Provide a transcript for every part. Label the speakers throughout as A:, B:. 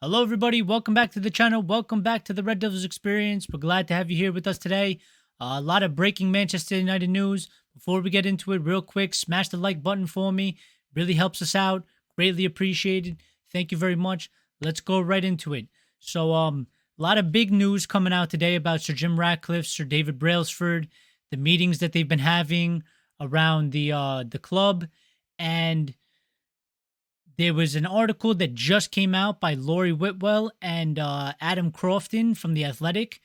A: Hello, everybody. Welcome back to the channel. Welcome back to the Red Devils experience. We're glad to have you here with us today. A lot of breaking Manchester United news. Before we get into it, real quick, smash the like button for me. Really helps us out. Greatly appreciated. Thank you very much. Let's go right into it. So, a lot of big news coming out today about Sir Jim Ratcliffe, Sir David Brailsford, the meetings that they've been having around the club, and there was an article that just came out by Laurie Whitwell and Adam Crofton from The Athletic.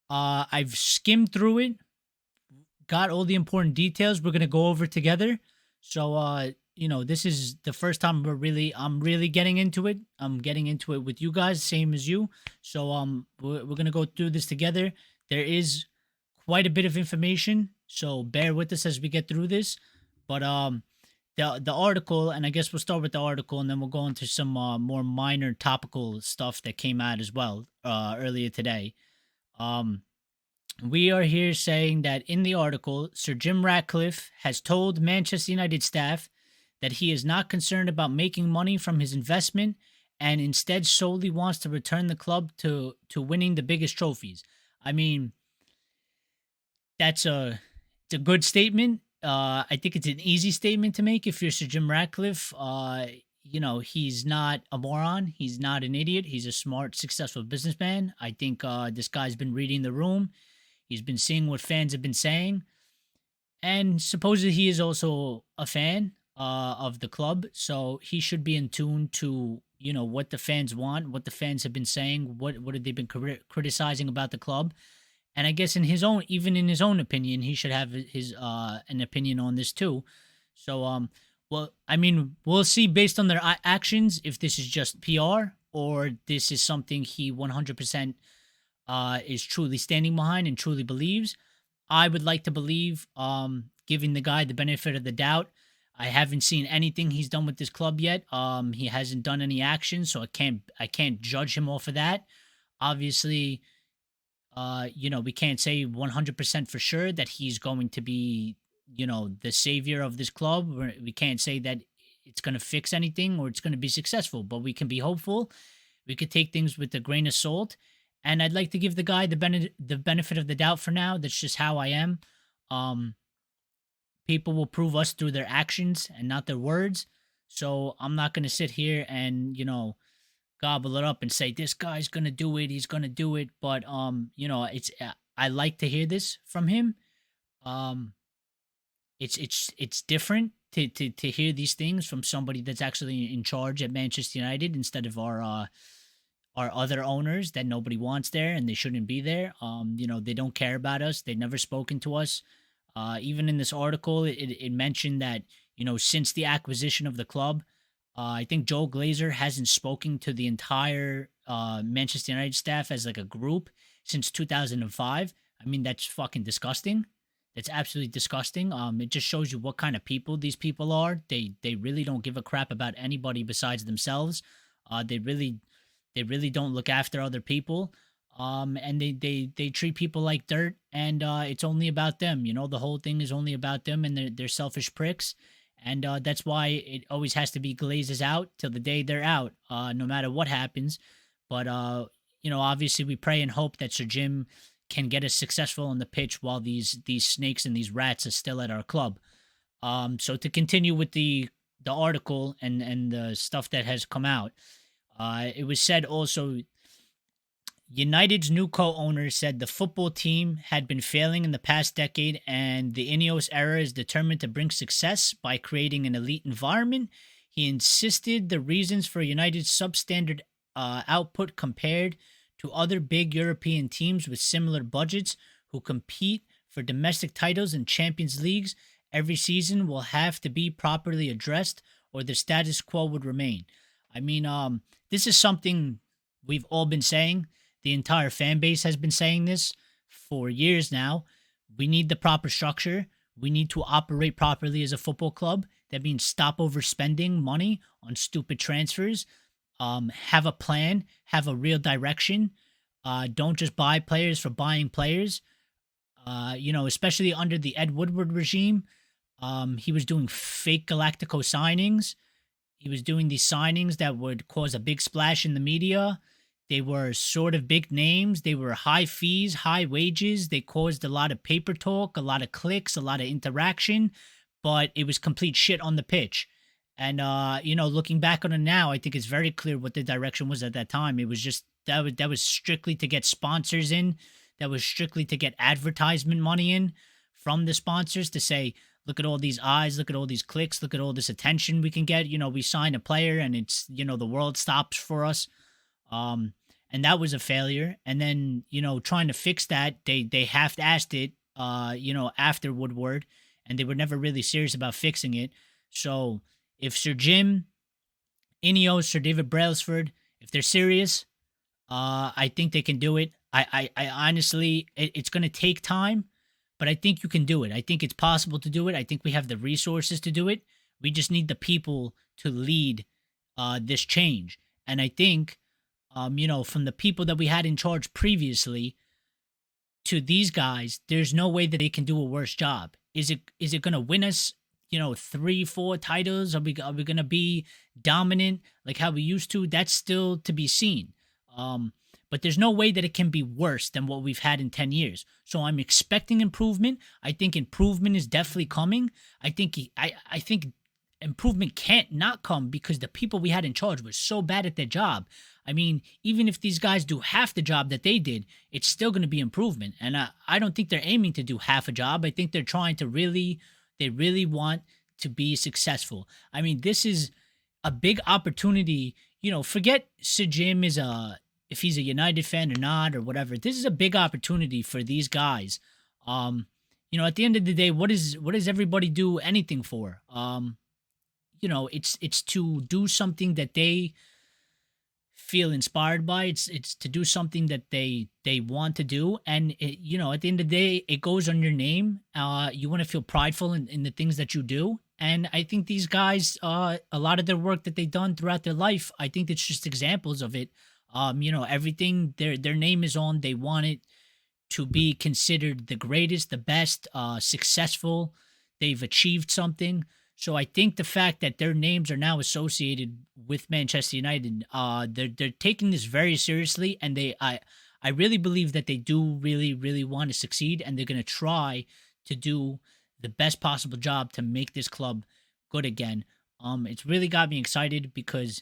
A: I've skimmed through it, got all the important details we're going to go over together. So, this is the first time I'm really getting into it. I'm getting into it with you guys, same as you. So, we're going to go through this together. There is quite a bit of information, so bear with us as we get through this. But, the article, and I guess we'll start with the article, and then we'll go into some more minor topical stuff that came out as well earlier today. We are here saying that in the article, Sir Jim Ratcliffe has told Manchester United staff that he is not concerned about making money from his investment and instead solely wants to return the club to winning the biggest trophies. I mean, it's a good statement. I think it's an easy statement to make if you're Sir Jim Ratcliffe. He's not a moron. He's not an idiot. He's a smart, successful businessman. I think this guy's been reading the room. He's been seeing what fans have been saying. And supposedly he is also a fan of the club. So he should be in tune to, what the fans want, what the fans have been saying, what have they been criticizing about the club. And I guess in his own opinion, he should have his an opinion on this too. So, we'll see based on their actions if this is just PR or this is something he 100% is truly standing behind and truly believes. I would like to believe, giving the guy the benefit of the doubt. I haven't seen anything he's done with this club yet. He hasn't done any action, so I can't judge him off of that. Obviously, we can't say 100% for sure that he's going to be, the savior of this club. We can't say that it's going to fix anything or it's going to be successful, but we can be hopeful. We could take things with a grain of salt. And I'd like to give the guy the benefit of the doubt for now. That's just how I am. People will prove us through their actions and not their words. So I'm not going to sit here and, gobble it up and say this guy's gonna do it, he's gonna do it. But it's I like to hear this from him. It's different to hear these things from somebody that's actually in charge at Manchester United instead of our other owners that nobody wants there and they shouldn't be there. They don't care about us. They've never spoken to us. Even in this article, it mentioned that since the acquisition of the club, I think Joel Glazer hasn't spoken to the entire Manchester United staff as like a group since 2005. I mean, that's fucking disgusting. That's absolutely disgusting. It just shows you what kind of people these people are. They really don't give a crap about anybody besides themselves. They really don't look after other people. And they treat people like dirt, and it's only about them. The whole thing is only about them, and they're selfish pricks. And that's why it always has to be Glazers out till the day they're out, no matter what happens. But, obviously we pray and hope that Sir Jim can get us successful on the pitch while these snakes and these rats are still at our club. So to continue with the article and the stuff that has come out, it was said also, United's new co-owner said the football team had been failing in the past decade and the INEOS era is determined to bring success by creating an elite environment. He insisted the reasons for United's substandard output compared to other big European teams with similar budgets who compete for domestic titles and Champions Leagues every season will have to be properly addressed or the status quo would remain. I mean, this is something we've all been saying. The entire fan base has been saying this for years now. We need the proper structure. We need to operate properly as a football club. That means stop overspending money on stupid transfers. Have a plan. Have a real direction. Don't just buy players for buying players. Especially under the Ed Woodward regime. He was doing fake Galactico signings. He was doing these signings that would cause a big splash in the media. They were sort of big names. They were high fees, high wages. They caused a lot of paper talk, a lot of clicks, a lot of interaction, but it was complete shit on the pitch. And looking back on it now, I think it's very clear what the direction was at that time. It was just that was strictly to get sponsors in. That was strictly to get advertisement money in from the sponsors to say, look at all these eyes, look at all these clicks, look at all this attention we can get. We sign a player and it's, the world stops for us. And that was a failure. And then, trying to fix that, they half-assed it, after Woodward, and they were never really serious about fixing it. So if Sir Jim, INEOS, Sir David Brailsford, if they're serious, I think they can do it. I honestly, it's going to take time, but I think you can do it. I think it's possible to do it. I think we have the resources to do it. We just need the people to lead this change. And I think, from the people that we had in charge previously to these guys, there's no way that they can do a worse job. Is it going to win us, 3-4 titles? Are we going to be dominant like how we used to? That's still to be seen. But there's no way that it can be worse than what we've had in 10 years. So I'm expecting improvement. I think improvement is definitely coming. I think improvement can't not come because the people we had in charge were so bad at their job. I mean, even if these guys do half the job that they did, it's still going to be improvement. And I don't think they're aiming to do half a job. I think they're trying to they really want to be successful. I mean, this is a big opportunity. Forget Sir Jim if he's a United fan or not or whatever. This is a big opportunity for these guys. At the end of the day, what does everybody do anything for? It's to do something that they feel inspired by. It's to do something that they want to do, and at the end of the day, it goes on your name. You want to feel prideful in the things that you do, and I think these guys, a lot of their work that they've done throughout their life, I think it's just examples of it. Everything their name is on, they want it to be considered the greatest, the best, successful. They've achieved something. So I think the fact that their names are now associated with Manchester United, they're taking this very seriously, and I really believe that they do really, really want to succeed, and they're going to try to do the best possible job to make this club good again. It's really got me excited because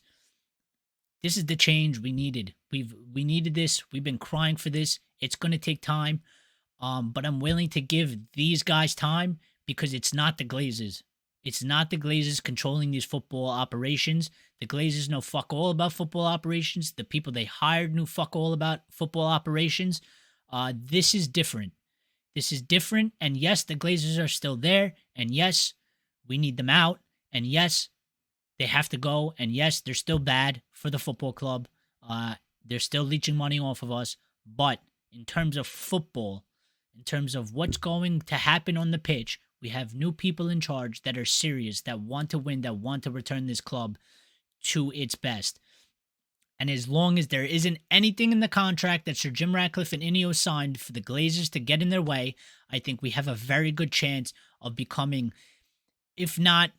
A: this is the change we needed. We needed this. We've been crying for this. It's going to take time, but I'm willing to give these guys time because it's not the Glazers. It's not the Glazers controlling these football operations. The Glazers know fuck all about football operations. The people they hired knew fuck all about football operations. This is different. This is different. And yes, the Glazers are still there. And yes, we need them out. And yes, they have to go. And yes, they're still bad for the football club. They're still leeching money off of us. But in terms of football, in terms of what's going to happen on the pitch, we have new people in charge that are serious, that want to win, that want to return this club to its best. And as long as there isn't anything in the contract that Sir Jim Ratcliffe and INEOS signed for the Glazers to get in their way, I think we have a very good chance of becoming, if not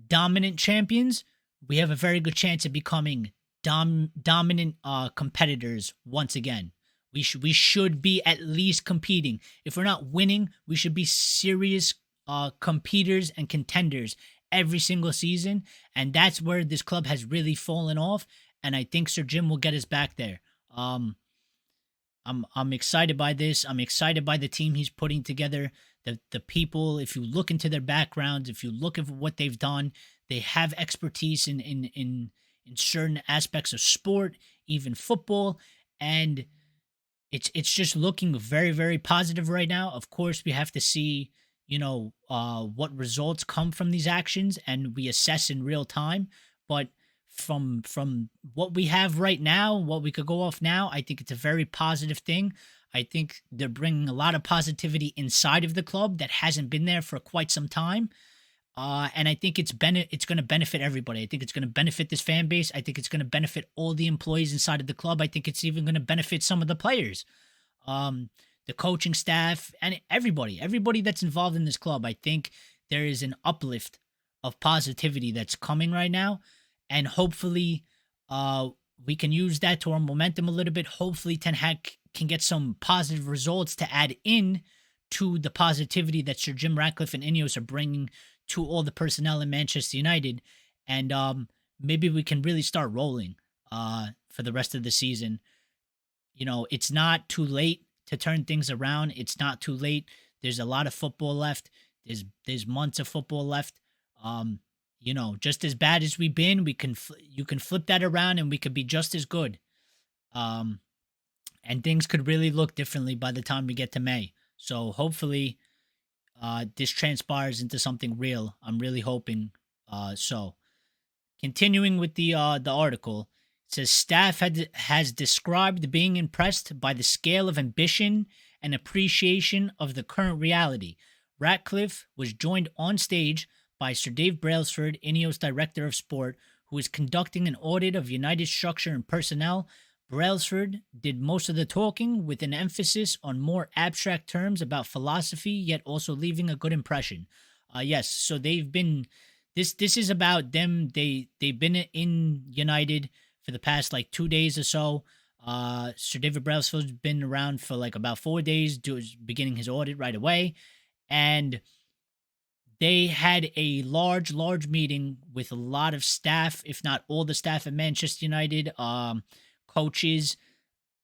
A: dominant champions, we have a very good chance of becoming dominant competitors once again. We should be at least competing. If we're not winning, we should be serious competitors and contenders every single season, and that's where this club has really fallen off. And I think Sir Jim will get us back there. I'm excited by this. I'm excited by the team he's putting together. The people, if you look into their backgrounds, if you look at what they've done, they have expertise in certain aspects of sport, even football, and it's just looking very, very positive right now. Of course, we have to see what results come from these actions, and we assess in real time. But from what we have right now, what we could go off now, I think it's a very positive thing. I think they're bringing a lot of positivity inside of the club that hasn't been there for quite some time. And I think it's going to benefit everybody. I think it's going to benefit this fan base. I think it's going to benefit all the employees inside of the club. I think it's even going to benefit some of the players. The coaching staff, and everybody that's involved in this club. I think there is an uplift of positivity that's coming right now, and hopefully we can use that to our momentum a little bit. Hopefully Ten Hag can get some positive results to add in to the positivity that Sir Jim Ratcliffe and INEOS are bringing to all the personnel in Manchester United, and maybe we can really start rolling for the rest of the season. It's not too late to turn things around. It's not too late. There's a lot of football left. There's months of football left. Just as bad as we've been, you can flip that around and we could be just as good. And things could really look differently by the time we get to May. So hopefully, this transpires into something real. I'm really hoping so. Continuing with the article, it says staff has described being impressed by the scale of ambition and appreciation of the current reality. Ratcliffe was joined on stage by Sir David Brailsford, INEOS Director of Sport, who is conducting an audit of United's structure and personnel. Brailsford did most of the talking with an emphasis on more abstract terms about philosophy, yet also leaving a good impression. Yes, so they've been... This is about them. They've been in United for the past 2 days or so. Sir David Brailsford's been around for about 4 days, beginning his audit right away, and they had a large meeting with a lot of staff, if not all the staff at Manchester United, coaches,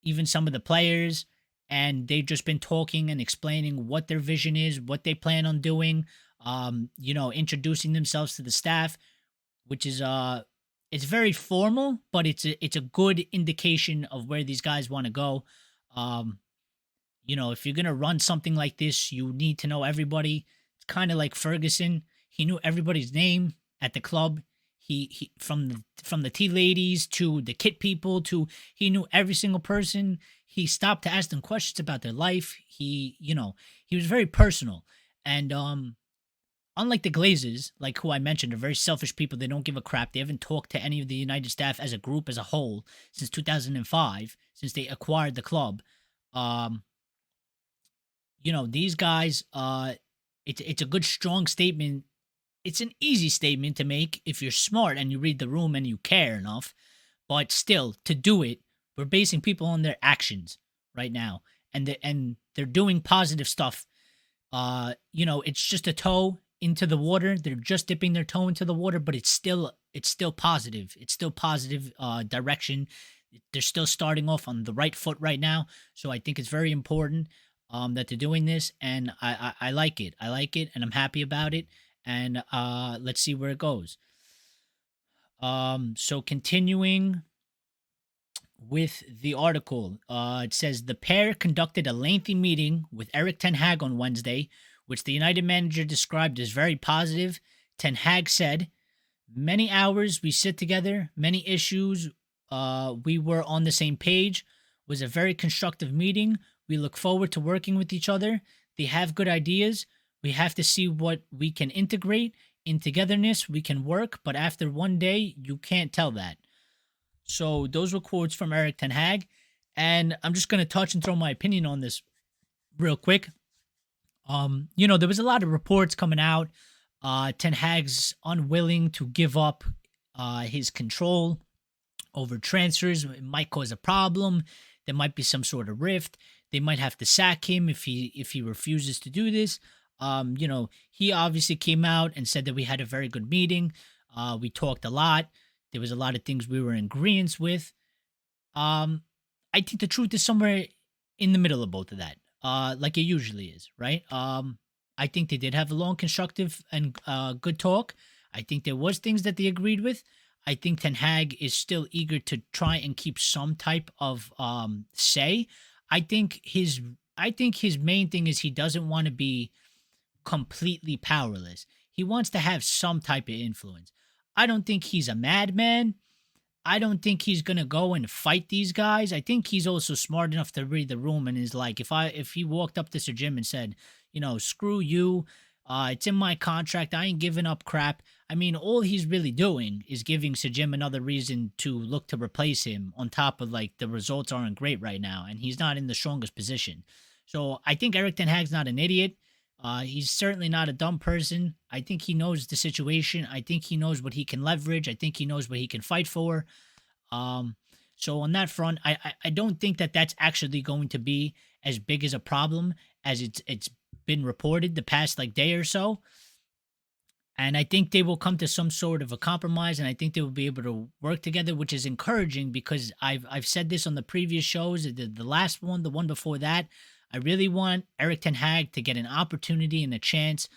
A: even some of the players, and they've just been talking and explaining what their vision is, what they plan on doing. Introducing themselves to the staff, which is it's very formal, but it's a good indication of where these guys want to go. If you're gonna run something like this, you need to know everybody. It's kind of like Ferguson. He knew everybody's name at the club. He from the tea ladies to the kit people to he knew every single person. He stopped to ask them questions about their life. He was very personal, and unlike the Glazers, who I mentioned, are very selfish people. They don't give a crap. They haven't talked to any of the United staff as a group, as a whole, since 2005, since they acquired the club. These guys, it's a good, strong statement. It's an easy statement to make if you're smart and you read the room and you care enough. But still, to do it, we're basing people on their actions right now. And they're doing positive stuff. It's just a toe into the water. They're just dipping their toe into the water, but it's still positive. It's still positive direction. They're still starting off on the right foot right now. So I think it's very important that they're doing this, and I like it. I like it, and I'm happy about it. And let's see where it goes. So continuing with the article, it says the pair conducted a lengthy meeting with Erik Ten Hag on Wednesday, which the United manager described as very positive. Ten Hag said, "Many hours we sit together, many issues. We were on the same page. It was a very constructive meeting. We look forward to working with each other. They have good ideas. We have to see what we can integrate. In togetherness, we can work, but after one day, you can't tell that." So those were quotes from Erik Ten Hag, and I'm just going to touch and throw my opinion on this real quick. There was a lot of reports coming out. Ten Hag's unwilling to give up his control over transfers. It might cause a problem. There might be some sort of rift. They might have to sack him if he refuses to do this. He obviously came out and said that we had a very good meeting. We talked a lot. There was a lot of things we were in agreement with. I think the truth is somewhere in the middle of both of that, like it usually is, right? I think they did have a long, constructive, and good talk. I think there was things that they agreed with. I think Ten Hag is still eager to try and keep some type of say. I think his main thing is he doesn't want to be completely powerless. He wants to have some type of influence. I don't think he's a madman. I don't think he's gonna go and fight these guys. I think he's also smart enough to read the room and is like, if he walked up to Sir Jim and said, screw you, it's in my contract, I ain't giving up crap. I mean, all he's really doing is giving Sir Jim another reason to look to replace him, on top of the results aren't great right now, and he's not in the strongest position. So I think Erik Ten Hag's not an idiot. He's certainly not a dumb person. I think he knows the situation. I think he knows what he can leverage. I think he knows what he can fight for. Um, so on that front, I don't think that that's actually going to be as big as a problem as it's been reported the past like day or so. And I think they will come to some sort of a compromise, and I think they will be able to work together, which is encouraging because I've said this on the previous shows, the last one, the one before that. I really want Erik Ten Hag to get an opportunity and a chance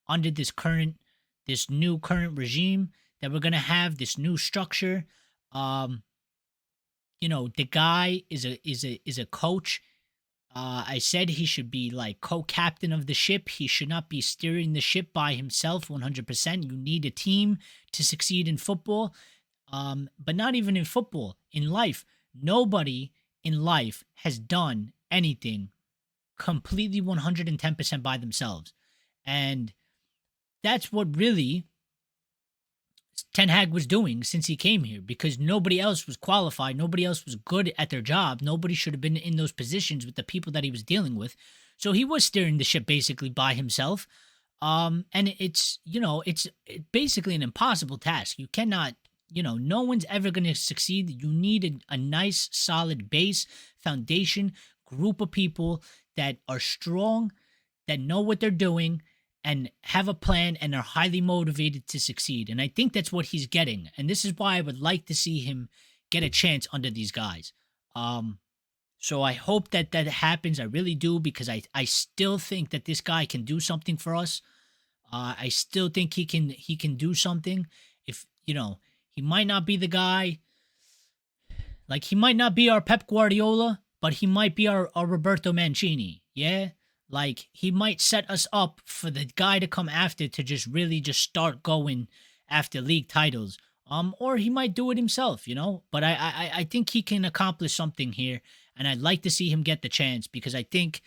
A: under this new current regime that we're gonna have, this new structure. Um, the guy is a coach. I said he should be like co-captain of the ship. He should not be steering the ship by himself 100%. You need a team to succeed in football. But not even in football, in life. Nobody in life has done anything completely 110% by themselves. And that's what really Ten Hag was doing since he came here, because nobody else was qualified. Nobody else was good at their job. Nobody should have been in those positions with the people that he was dealing with. So he was steering the ship basically by himself. And it's basically an impossible task. You cannot, no one's ever going to succeed. You need a nice, solid base, foundation, group of people that are strong, that know what they're doing, and have a plan and are highly motivated to succeed. And I think that's what he's getting. And this is why I would like to see him get a chance under these guys. So I hope that happens. I really do, because I still think that this guy can do something for us. I still think he can do something. If, he might not be the guy, like he might not be our Pep Guardiola, but he might be our Roberto Mancini. Yeah. Like, he might set us up for the guy to come after to just really just start going after league titles. Or he might do it himself, But I think he can accomplish something here, and I'd like to see him get the chance, because I think,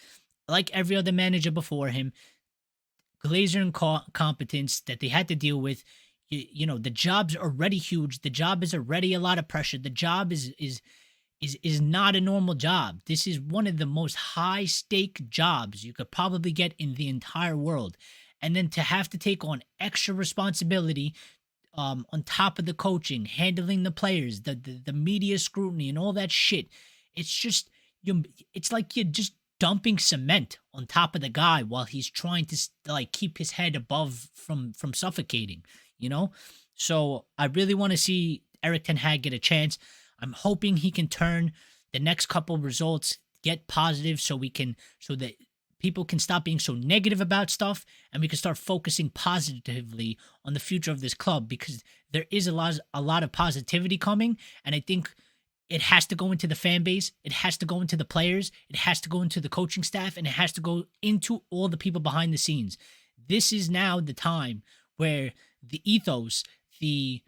A: like every other manager before him, Glazer incompetence that they had to deal with. The job's already huge. The job is already a lot of pressure. The job is not a normal job. This is one of the most high stake jobs you could probably get in the entire world. And then to have to take on extra responsibility on top of the coaching, handling the players, the media scrutiny and all that shit. It's just it's like you're just dumping cement on top of the guy while he's trying to like keep his head above from suffocating, So I really want to see Erik Ten Hag get a chance. I'm hoping he can turn the next couple results, get positive, so that people can stop being so negative about stuff, and we can start focusing positively on the future of this club, because there is a lot of positivity coming, and I think it has to go into the fan base, it has to go into the players, it has to go into the coaching staff, and it has to go into all the people behind the scenes. This is now the time where the ethos, the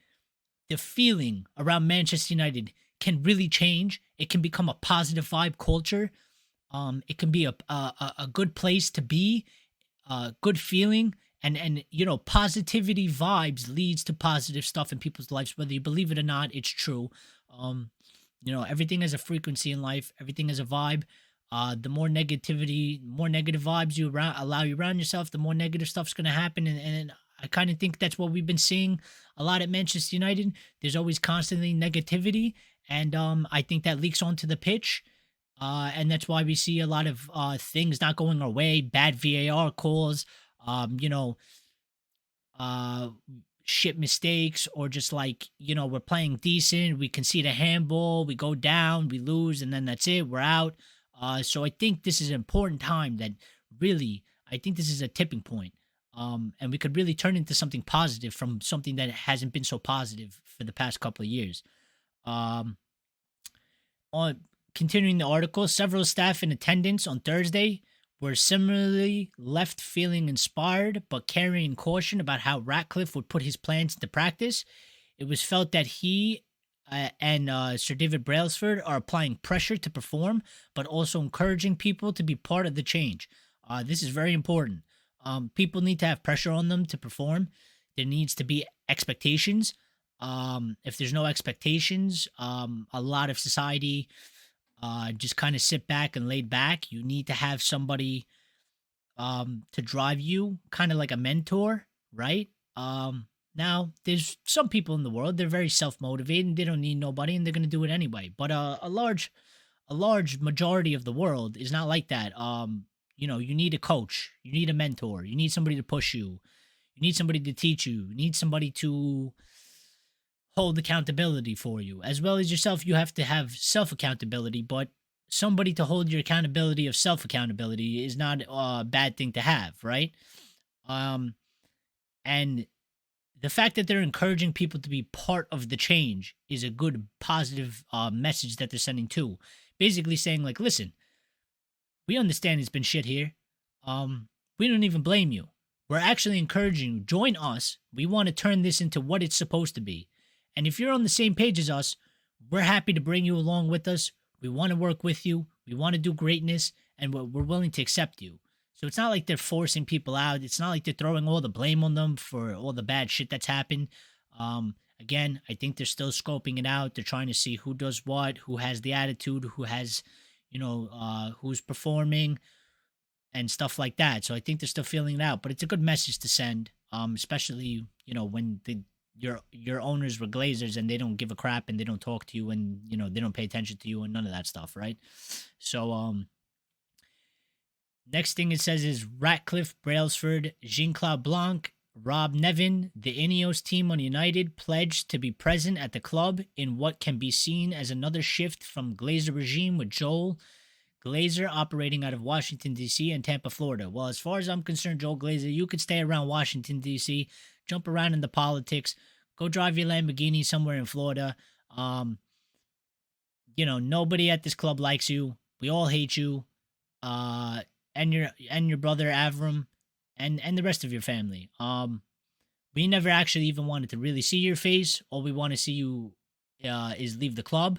A: feeling around Manchester United can really change. It can become a positive vibe culture. It can be a good place to be, good feeling, and positivity vibes leads to positive stuff in people's lives. Whether you believe it or not, it's true. Everything has a frequency in life. Everything has a vibe. The more negativity, more negative vibes you allow you around yourself, the more negative stuff's going to happen. And I kind of think that's what we've been seeing a lot at Manchester United. There's always constantly negativity, and I think that leaks onto the pitch. And that's why we see a lot of things not going our way, bad VAR calls, shit mistakes, or just like, we're playing decent, we concede a handball, we go down, we lose, and then that's it, we're out. So I think this is an important time that really, I think this is a tipping point. And we could really turn into something positive from something that hasn't been so positive for the past couple of years. On continuing the article, several staff in attendance on Thursday were similarly left feeling inspired but carrying caution about how Ratcliffe would put his plans into practice. It was felt that he and Sir David Brailsford are applying pressure to perform, but also encouraging people to be part of the change. This is very important. People need to have pressure on them to perform. There needs to be expectations. If there's no expectations, a lot of society just kind of sit back and laid back. You need to have somebody to drive you, kind of like a mentor, right? Now there's some people in the world, they're very self-motivated and they don't need nobody and they're going to do it anyway. But a large majority of the world is not like that. You need a coach, you need a mentor, you need somebody to push you, you need somebody to teach you need somebody to hold accountability for you. As well as yourself, you have to have self accountability, but somebody to hold your accountability of self accountability is not a bad thing to have, right? Um, and the fact that they're encouraging people to be part of the change is a good positive message that they're sending too. Basically saying like, listen, we understand it's been shit here. We don't even blame you. We're actually encouraging you. Join us. We want to turn this into what it's supposed to be. And if you're on the same page as us, we're happy to bring you along with us. We want to work with you. We want to do greatness, and we're willing to accept you. So it's not like they're forcing people out. It's not like they're throwing all the blame on them for all the bad shit that's happened. Again, I think they're still scoping it out. They're trying to see who does what, who has the attitude, who has, who's performing and stuff like that. So I think they're still feeling it out, but it's a good message to send, especially when your owners were Glazers and they don't give a crap and they don't talk to you and they don't pay attention to you and none of that stuff, right? So next thing it says is Ratcliffe, Brailsford, Jean-Claude Blanc, Rob Nevin, the INEOS team on United pledged to be present at the club in what can be seen as another shift from Glazer regime with Joel Glazer operating out of Washington, D.C. and Tampa, Florida. Well, as far as I'm concerned, Joel Glazer, you could stay around Washington, D.C., jump around in the politics, go drive your Lamborghini somewhere in Florida. Nobody at this club likes you. We all hate you. And your brother Avram and the rest of your family. We never actually even wanted to really see your face. All we want to see you is leave the club.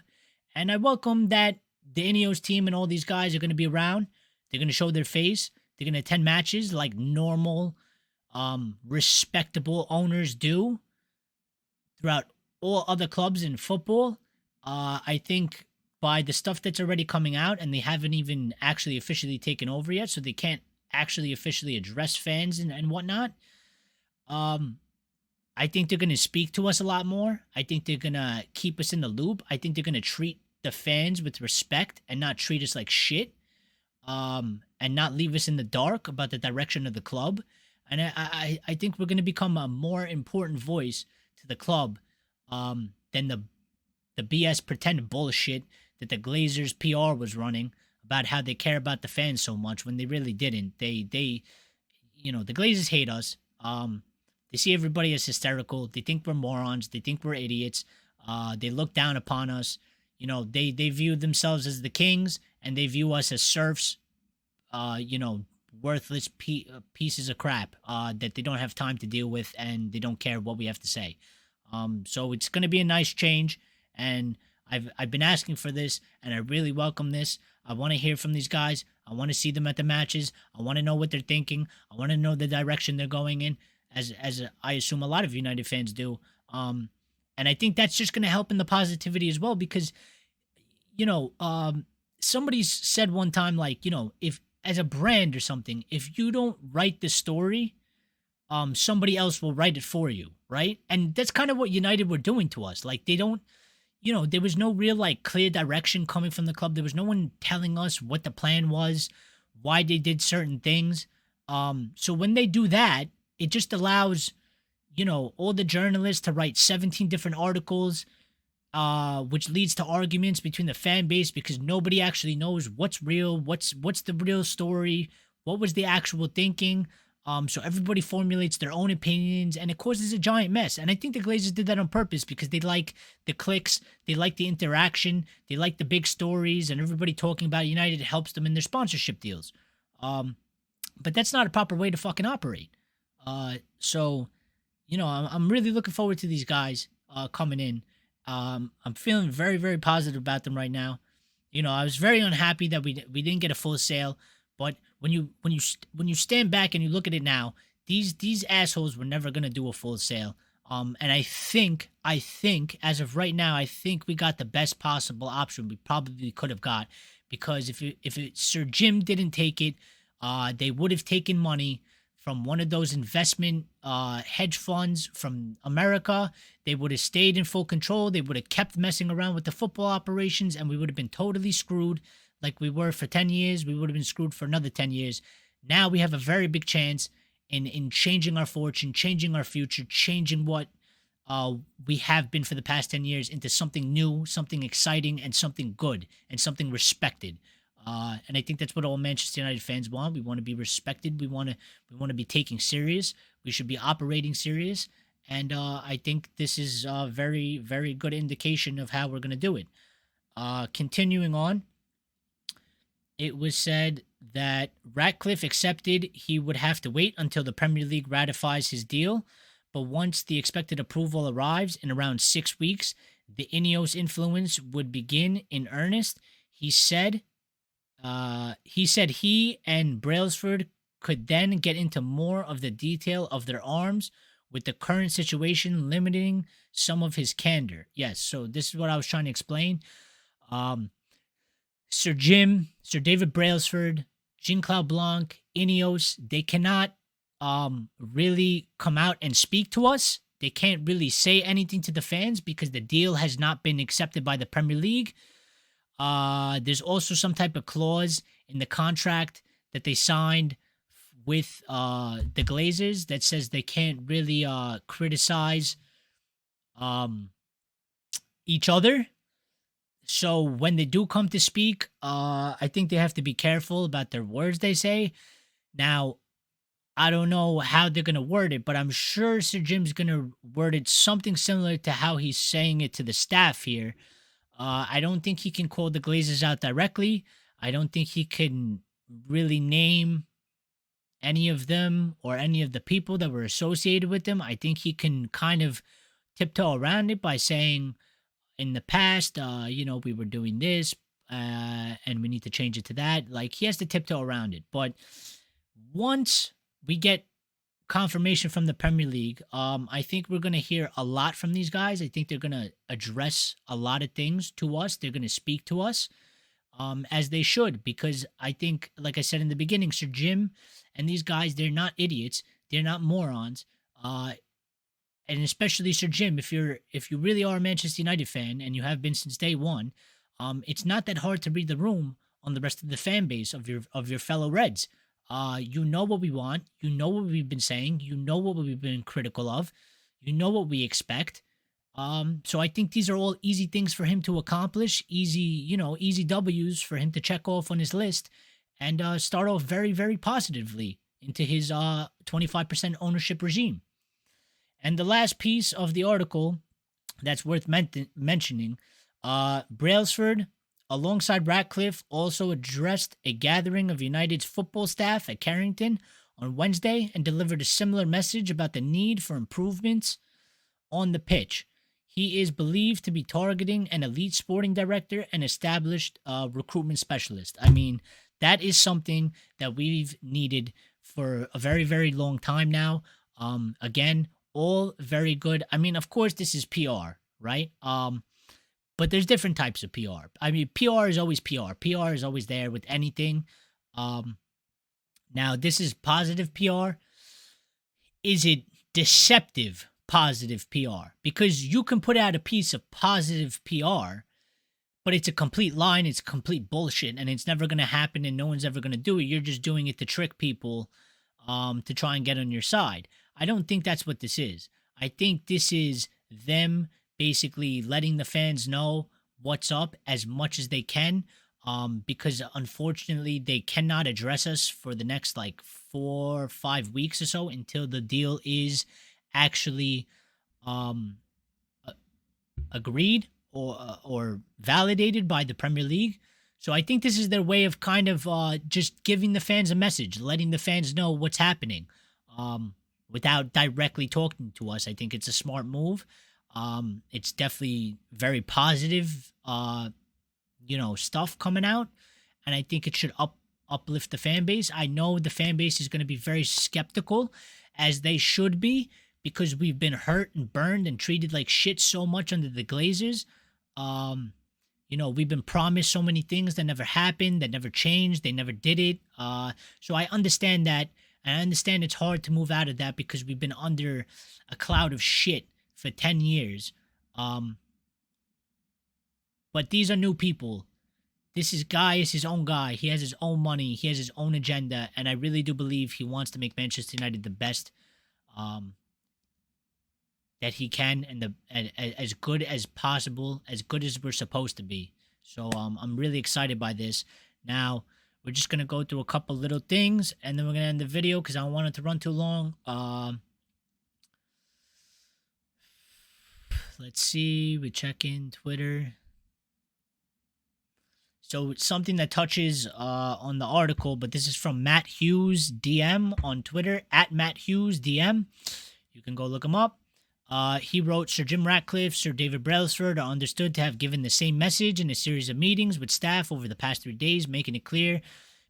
A: And I welcome that the INEOS team and all these guys are going to be around. They're going to show their face. They're going to attend matches like normal, respectable owners do throughout all other clubs in football. I think by the stuff that's already coming out, and they haven't even actually officially taken over yet, so they can't actually officially address fans and whatnot. I think they're going to speak to us a lot more. I think they're going to keep us in the loop. I think they're going to treat the fans with respect and not treat us like shit, and not leave us in the dark about the direction of the club. And I think we're going to become a more important voice to the club than the BS pretend bullshit that the Glazers PR was running about how they care about the fans so much when they really didn't. They the Glazers hate us. They see everybody as hysterical. They think we're morons. They think we're idiots. They look down upon us. They view themselves as the kings, and they view us as serfs, worthless pieces of crap that they don't have time to deal with, and they don't care what we have to say. So it's going to be a nice change, and I've been asking for this, and I really welcome this. I want to hear from these guys. I want to see them at the matches. I want to know what they're thinking. I want to know the direction they're going in, as I assume a lot of United fans do. And I think that's just going to help in the positivity as well, because, somebody said one time, like, if as a brand or something, if you don't write the story, somebody else will write it for you, right? And that's kind of what United were doing to us. Like, they don't, there was no real, like, clear direction coming from the club. There was no one telling us what the plan was, why they did certain things. So when they do that, it just allows, all the journalists to write 17 different articles, which leads to arguments between the fan base because nobody actually knows what's real, what's the real story, what was the actual thinking. So everybody formulates their own opinions, and it causes a giant mess. And I think the Glazers did that on purpose because they like the clicks, they like the interaction, they like the big stories, and everybody talking about United helps them in their sponsorship deals. But that's not a proper way to fucking operate. So, I'm really looking forward to these guys coming in. I'm feeling very, very positive about them right now. I was very unhappy that we didn't get a full sale, but when you stand back and you look at it now, these assholes were never gonna do a full sale. And I think as of right now, I think we got the best possible option we probably could have got, because if Sir Jim didn't take it, They would have taken money from one of those investment hedge funds from America. They would have stayed in full control. They would have kept messing around with the football operations, and we would have been totally screwed like we were for 10 years. We would have been screwed for another 10 years. Now we have a very big chance in changing our fortune, changing our future, changing what we have been for the past 10 years into something new, something exciting, and something good, and something respected. And I think that's what all Manchester United fans want. We want to be respected. We want to be taken serious. We should be operating serious. And I think this is a very, very good indication of how we're going to do it. Continuing on, it was said that Ratcliffe accepted he would have to wait until the Premier League ratifies his deal, but once the expected approval arrives in around 6 weeks, the INEOS influence would begin in earnest. He said he and Brailsford could then get into more of the detail of their arms, with the current situation limiting some of his candor. Yes, so this is what I was trying to explain. Um, Sir David Brailsford, Jean-Claude Blanc, INEOS, they cannot really come out and speak to us. They can't really say anything to the fans because the deal has not been accepted by the Premier League. There's also some type of clause in the contract that they signed with the Glazers that says they can't really criticize each other. So when they do come to speak, I think they have to be careful about their words they say. Now, I don't know how they're going to word it, but I'm sure Sir Jim's going to word it something similar to how he's saying it to the staff here. I don't think he can call the Glazers out directly. I don't think he can really name any of them or any of the people that were associated with them. I think he can kind of tiptoe around it by saying, in the past, we were doing this, and we need to change it to that. Like, he has to tiptoe around it. But once we get confirmation from the Premier League, I think we're going to hear a lot from these guys. I think they're going to address a lot of things to us. They're going to speak to us, as they should, because I think, like I said in the beginning, Sir Jim and these guys, they're not idiots. They're not morons. And especially Sir Jim, if you really are a Manchester United fan, and you have been since day one, it's not that hard to read the room on the rest of the fan base of your fellow Reds. You know what we want. You know what we've been saying. You know what we've been critical of. You know what we expect. So I think these are all easy things for him to accomplish. Easy W's for him to check off on his list, and start off very, very positively into his 25% ownership regime. And the last piece of the article that's worth mentioning, Brailsford, alongside Ratcliffe, also addressed a gathering of United's football staff at Carrington on Wednesday and delivered a similar message about the need for improvements on the pitch. He is believed to be targeting an elite sporting director and established recruitment specialist. I mean, that is something that we've needed for a very, very long time now. Again, all very good. I mean, of course, this is PR, right? But there's different types of PR. I mean, PR is always PR. PR is always there with anything. Now, this is positive PR. Is it deceptive positive PR? Because you can put out a piece of positive PR, but it's a complete lie, it's complete bullshit, and it's never going to happen, and no one's ever going to do it. You're just doing it to trick people, to try and get on your side. I don't think that's what this is. I think this is them basically letting the fans know what's up as much as they can, because unfortunately they cannot address us for the next 4 or 5 weeks or so until the deal is actually agreed or validated by the Premier League. So I think this is their way of kind of just giving the fans a message, letting the fans know what's happening, without directly talking to us. I think it's a smart move. It's definitely very positive, stuff coming out, and I think it should uplift the fan base. I know the fan base is going to be very skeptical, as they should be, because we've been hurt and burned and treated like shit so much under the Glazers. We've been promised so many things that never happened, that never changed, they never did it. So I understand that, and I understand it's hard to move out of that because we've been under a cloud of shit for 10 years. Um, but these are new people. This guy is his own guy. He has his own money. He has his own agenda, and I really do believe he wants to make Manchester United the best um, that he can, and as good as possible, as good as we're supposed to be. So I'm really excited by this. Now we're just gonna go through a couple little things, and then we're gonna end the video because I don't want it to run too long. Let's see. We check in Twitter. So it's something that touches on the article, but this is from Matt Hughes DM on Twitter at Matt Hughes DM. You can go look him up. He wrote, Sir Jim Ratcliffe, Sir David Brailsford are understood to have given the same message in a series of meetings with staff over the past 3 days, making it clear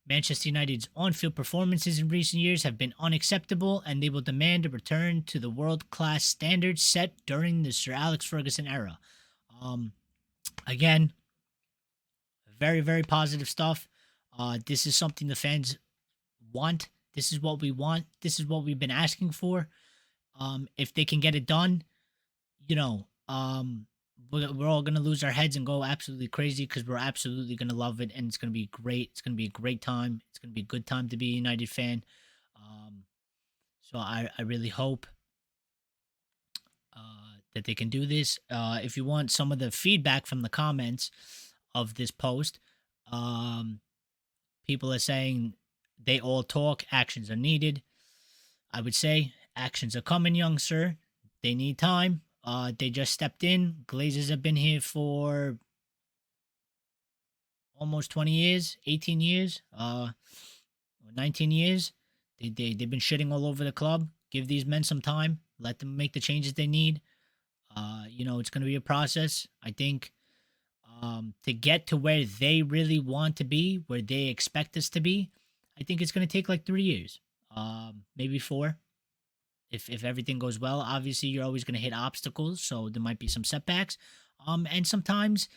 A: Manchester United's on-field performances in recent years have been unacceptable, and they will demand a return to the world-class standards set during the Sir Alex Ferguson era. Again, very, very positive stuff. This is something the fans want. This is what we want. This is what we've been asking for. If they can get it done, we're all going to lose our heads and go absolutely crazy because we're absolutely going to love it, and it's going to be great. It's going to be a great time. It's going to be a good time to be a United fan. So I really hope that they can do this. If you want some of the feedback from the comments of this post, people are saying they all talk, actions are needed. I would say actions are coming, young sir. They need time. They just stepped in. Glazers have been here for almost 20 years, 18 years, 19 years. They've been shitting all over the club. Give these men some time. Let them make the changes they need. It's going to be a process. I think to get to where they really want to be, where they expect us to be, I think it's going to take like 3 years, maybe 4. If everything goes well. Obviously, you're always going to hit obstacles, so there might be some setbacks. And sometimes,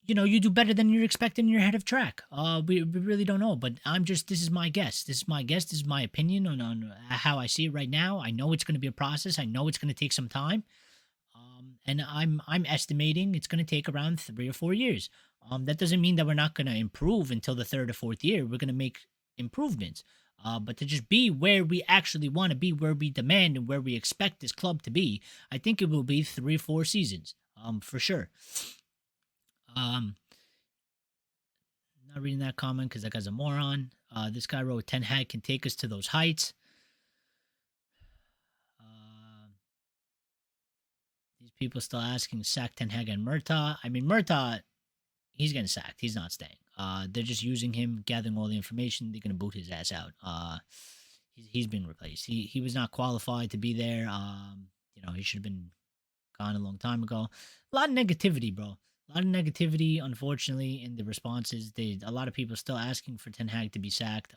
A: you do better than you're expecting. You're ahead of track. We really don't know, but this is my guess. This is my guess. This is my opinion on how I see it right now. I know it's going to be a process. I know it's going to take some time. And I'm estimating it's going to take around 3 or 4 years. That doesn't mean that we're not going to improve until the 3rd or 4th year. We're going to make improvements. But to just be where we actually want to be, where we demand and where we expect this club to be, I think it will be 3 or 4 seasons, for sure. Not reading that comment because that guy's a moron. This guy wrote, Ten Hag can take us to those heights. These people still asking, sack Ten Hag and Murtaugh. I mean, Murtaugh, he's getting sacked. He's not staying. They're just using him, gathering all the information. They're going to boot his ass out. He's been replaced. He was not qualified to be there. He should have been gone a long time ago. A lot of negativity, bro. A lot of negativity, unfortunately, in the responses. A lot of people still asking for Ten Hag to be sacked.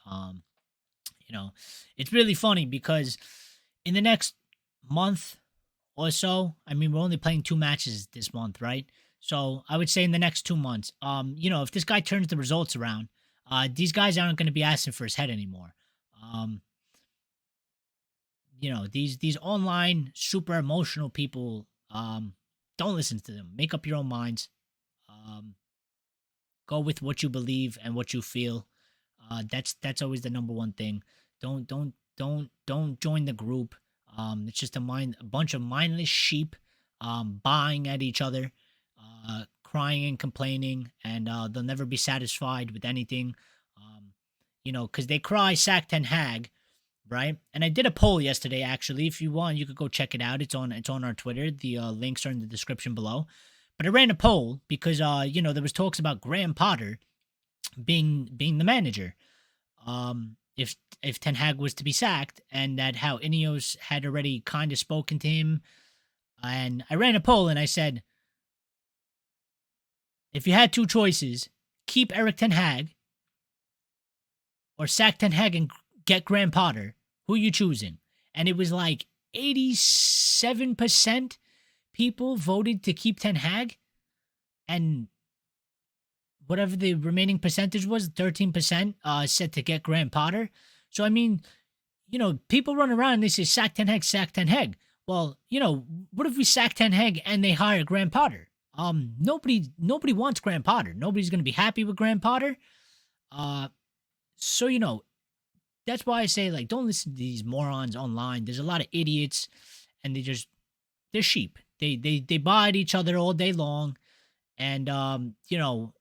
A: It's really funny because in the next month or so, I mean, we're only playing 2 matches this month, right? So I would say in the next 2 months, if this guy turns the results around, these guys aren't going to be asking for his head anymore. These online super emotional people, don't listen to them. Make up your own minds. Go with what you believe and what you feel. That's always the number one thing. Don't join the group. It's just a bunch of mindless sheep, buying at each other. Crying and complaining, and they'll never be satisfied with anything, because they cry sack Ten Hag, right? And I did a poll yesterday, actually. If you want, you could go check it out. It's on our Twitter. The links are in the description below. But I ran a poll because there was talks about Graham Potter being the manager. If Ten Hag was to be sacked, and that how INEOS had already kind of spoken to him, and I ran a poll and I said, if you had 2 choices, keep Erik Ten Hag or sack Ten Hag and get Graham Potter, who are you choosing? And it was like 87% people voted to keep Ten Hag, and whatever the remaining percentage was, 13%, said to get Graham Potter. So I mean, people run around and they say sack Ten Hag, sack Ten Hag. Well, what if we sack Ten Hag and they hire Graham Potter? Nobody wants Graham Potter. Nobody's gonna be happy with Graham Potter. Uh, so that's why I say, like, don't listen to these morons online. There's a lot of idiots, and they're sheep. They bite each other all day long. And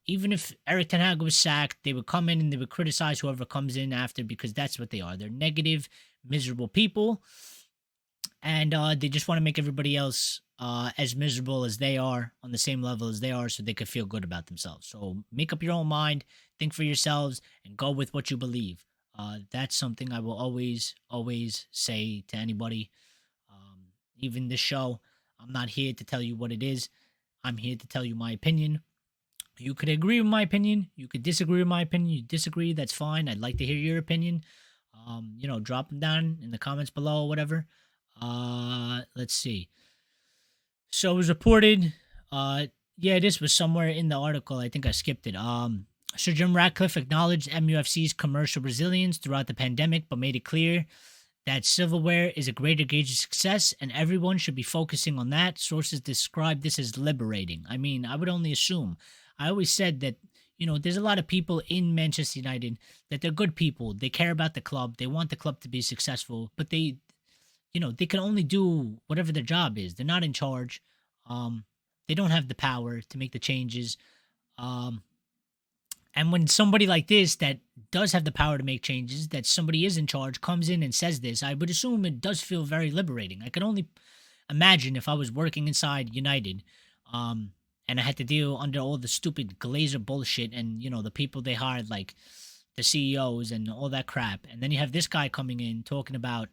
A: even if Erik Ten Hag was sacked, they would come in and they would criticize whoever comes in after, because that's what they are. They're negative, miserable people, and they just want to make everybody else as miserable as they are, on the same level as they are, so they could feel good about themselves. So make up your own mind, think for yourselves, and go with what you believe. That's something I will always say to anybody. Even this show, I'm not here to tell you what it is. I'm here to tell you my opinion. You could agree with my opinion. You could disagree with my opinion. You disagree, that's fine. I'd like to hear your opinion. Drop them down in the comments below or whatever. Let's see. So it was reported. This was somewhere in the article. I think I skipped it. Sir Jim Ratcliffe acknowledged MUFC's commercial resilience throughout the pandemic, but made it clear that silverware is a greater gauge of success, and everyone should be focusing on that. Sources describe this as liberating. I mean, I would only assume. I always said that, there's a lot of people in Manchester United that they're good people. They care about the club. They want the club to be successful, but they can only do whatever their job is. They're not in charge. They don't have the power to make the changes. And when somebody like this that does have the power to make changes, that somebody is in charge, comes in and says this, I would assume it does feel very liberating. I could only imagine if I was working inside United, and I had to deal under all the stupid Glazer bullshit and, the people they hired, like the CEOs and all that crap. And then you have this guy coming in talking about,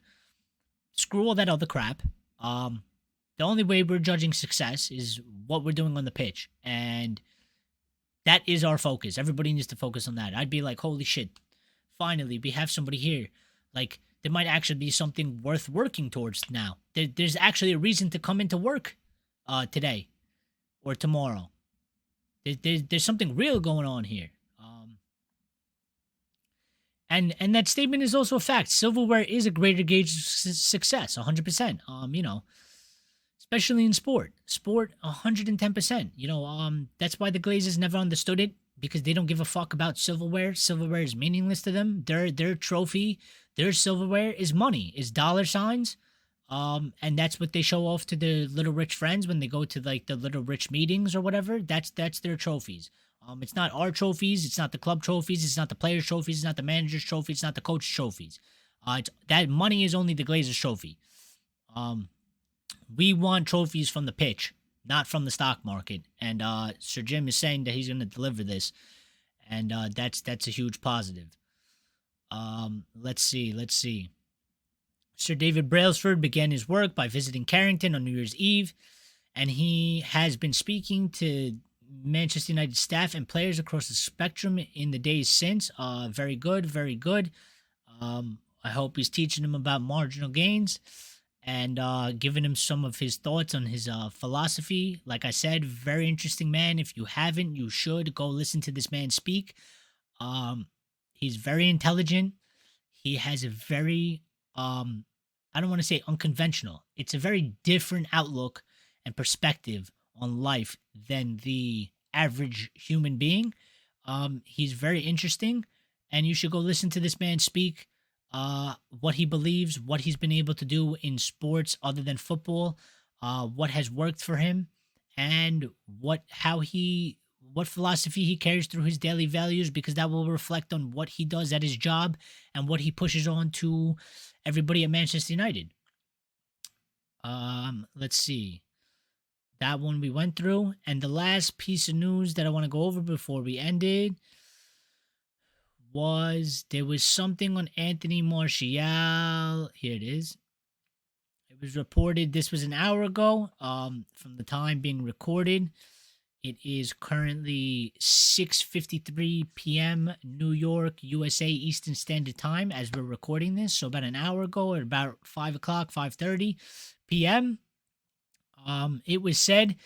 A: screw all that other crap. The only way we're judging success is what we're doing on the pitch. And that is our focus. Everybody needs to focus on that. I'd be like, holy shit, finally, we have somebody here. Like, there might actually be something worth working towards now. There's actually a reason to come into work today or tomorrow. There's something real going on here. And that statement is also a fact. Silverware is a greater gauge of success, 100%. Especially in sport. Sport, 110%. That's why the Glazers never understood it, because they don't give a fuck about silverware. Silverware is meaningless to them. Their trophy, their silverware is money, is dollar signs. And that's what they show off to their little rich friends when they go to, like, the little rich meetings or whatever. That's their trophies. It's not our trophies. It's not the club trophies. It's not the players' trophies. It's not the manager's trophies. It's not the coach's trophies. That money is only the Glazers' trophy. We want trophies from the pitch, not from the stock market. And Sir Jim is saying that he's going to deliver this, and that's a huge positive. Let's see. Sir David Brailsford began his work by visiting Carrington on New Year's Eve, and he has been speaking to Manchester United staff and players across the spectrum in the days since. Very good, very good. I hope he's teaching them about marginal gains and giving him some of his thoughts on his philosophy. Like I said, very interesting man. If you haven't, you should go listen to this man speak. He's very intelligent. He has a very, I don't want to say unconventional. It's a very different outlook and perspective on life than the average human being. He's very interesting, and you should go listen to this man speak. What he believes, what he's been able to do in sports other than football, what has worked for him, and what philosophy he carries through his daily values, because that will reflect on what he does at his job and what he pushes on to everybody at Manchester United. Let's see. That one we went through, and the last piece of news that I want to go over before we ended was there was something on Anthony Martial. Here it is. It was reported, this was an hour ago from the time being recorded. It is currently 6:53 p.m. New York, USA Eastern Standard Time as we're recording this. So about an hour ago, at about 5 o'clock, 5:30 p.m., it was said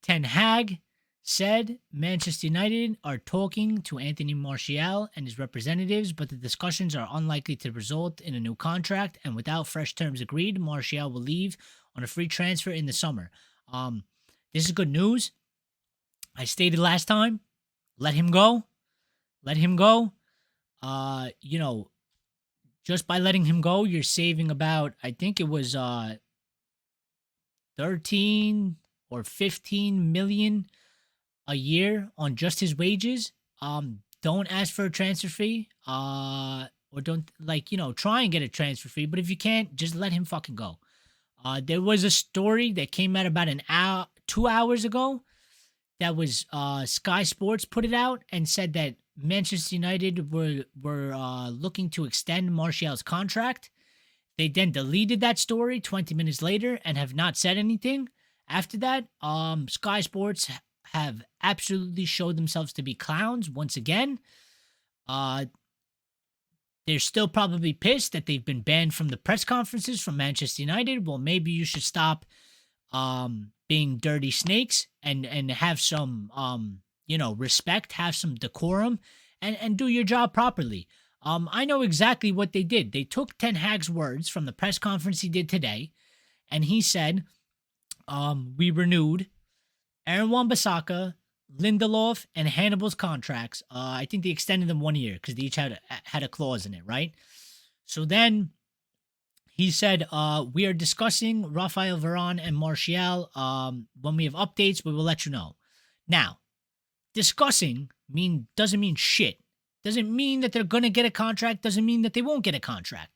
A: Ten Hag said Manchester United are talking to Anthony Martial and his representatives, but the discussions are unlikely to result in a new contract. And without fresh terms agreed, Martial will leave on a free transfer in the summer. This is good news. I stated last time, let him go. Let him go. You know, just by letting him go, you're saving about, I think it was 13 or 15 million a year on just his wages. Don't ask for a transfer fee. Or don't, like, try and get a transfer fee. But if you can't, just let him fucking go. There was a story that came out about 2 hours ago. That was Sky Sports put it out and said that Manchester United were looking to extend Martial's contract. They then deleted that story 20 minutes later and have not said anything. After that, Sky Sports have absolutely showed themselves to be clowns once again. They're still probably pissed that they've been banned from the press conferences from Manchester United. Well, maybe you should stop being dirty snakes and have some respect, have some decorum, and do your job properly. I know exactly what they did. They took Ten Hag's words from the press conference he did today, and he said, we renewed Aaron Wan-Bissaka, Lindelof, and Hannibal's contracts. I think they extended them 1 year because they each had a clause in it, right? So then he said, we are discussing Rafael Varane and Martial. When we have updates, we will let you know. Now, discussing doesn't mean shit. Doesn't mean that they're going to get a contract. Doesn't mean that they won't get a contract.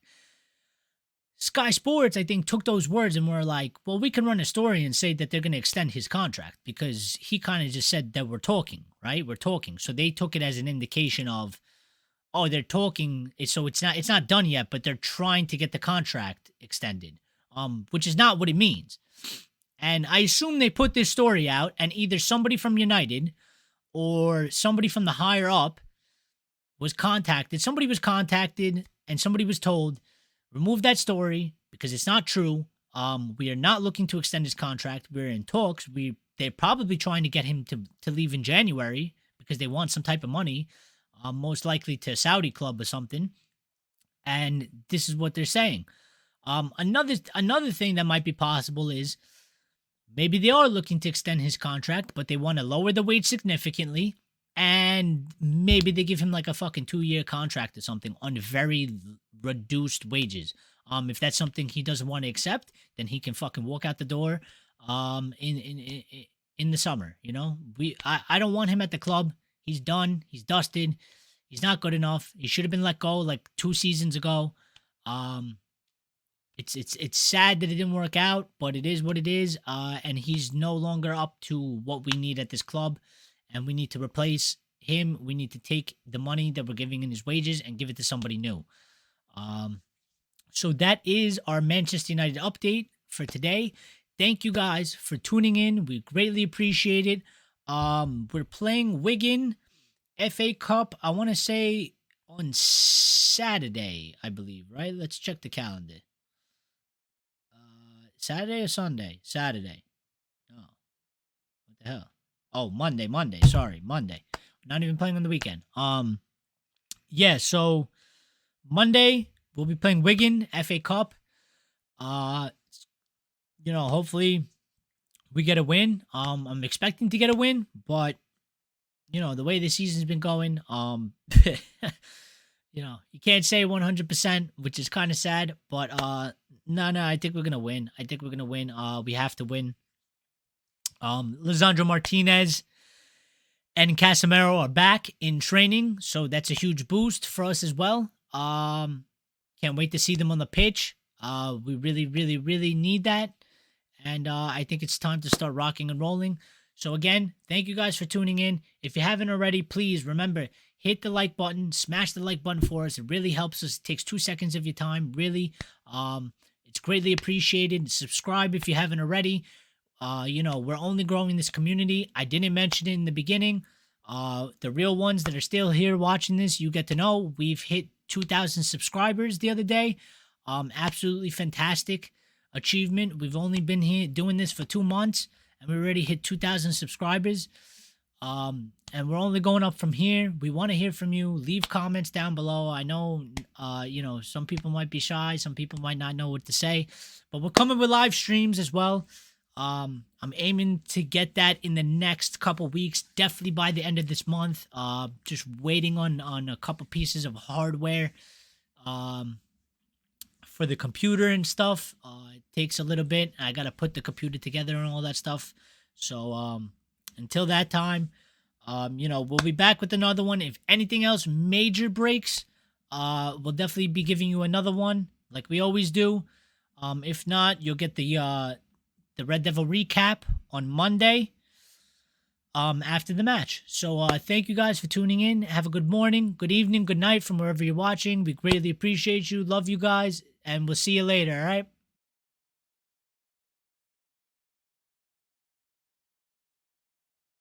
A: Sky Sports, I think, took those words and were like, well, we can run a story and say that they're going to extend his contract because he kind of just said that we're talking, right? We're talking. So they took it as an indication of, oh, they're talking. So it's not done yet, but they're trying to get the contract extended, which is not what it means. And I assume they put this story out and either somebody from United or somebody from the higher up was contacted. Somebody was contacted and somebody was told, remove that story because it's not true. We are not looking to extend his contract. We're in talks. They're probably trying to get him to leave in January because they want some type of money, most likely to a Saudi club or something. And this is what they're saying. Another thing that might be possible is maybe they are looking to extend his contract, but they want to lower the wage significantly. And maybe they give him like a fucking 2-year contract or something on very reduced wages. If that's something he doesn't want to accept, then he can fucking walk out the door in the summer. I don't want him at the club. He's done. He's dusted. He's not good enough. He should have been let go like 2 seasons ago. It's sad that it didn't work out, but it is what it is. And he's no longer up to what we need at this club. And we need to replace him. We need to take the money that we're giving in his wages and give it to somebody new. So that is our Manchester United update for today. Thank you guys for tuning in. We greatly appreciate it. We're playing Wigan FA Cup, I want to say on Saturday, I believe, right? Let's check the calendar. Saturday or Sunday? Saturday. Oh, what the hell? Oh, Monday. Sorry, Monday. Not even playing on the weekend. Yeah, so Monday we'll be playing Wigan FA Cup. Hopefully we get a win. I'm expecting to get a win, but the way the season's been going, you can't say 100%, which is kind of sad, but no, I think we're gonna win. We have to win. Lisandro Martinez and Casemiro are back in training, so that's a huge boost for us as well. Can't wait to see them on the pitch. We really, really, really need that, and I think it's time to start rocking and rolling. So again, thank you guys for tuning in. If you haven't already, please remember, hit the like button, smash the like button for us. It really helps us. It takes 2 seconds of your time, really. It's greatly appreciated. Subscribe if you haven't already. We're only growing this community. I didn't mention it in the beginning. The real ones that are still here watching this, you get to know we've hit 2,000 subscribers the other day. Absolutely fantastic achievement. We've only been here doing this for 2 months, and we already hit 2,000 subscribers. And we're only going up from here. We want to hear from you. Leave comments down below. I know, some people might be shy. Some people might not know what to say. But we're coming with live streams as well. I'm aiming to get that in the next couple weeks. Definitely by the end of this month. Just waiting on a couple pieces of hardware. For the computer and stuff. It takes a little bit. I got to put the computer together and all that stuff. So, until that time, we'll be back with another one. If anything else major breaks, we'll definitely be giving you another one like we always do. If not, you'll get the Red Devil recap on Monday after the match. So thank you guys for tuning in. Have a good morning, good evening, good night from wherever you're watching. We greatly appreciate you. Love you guys, and we'll see you later, all right?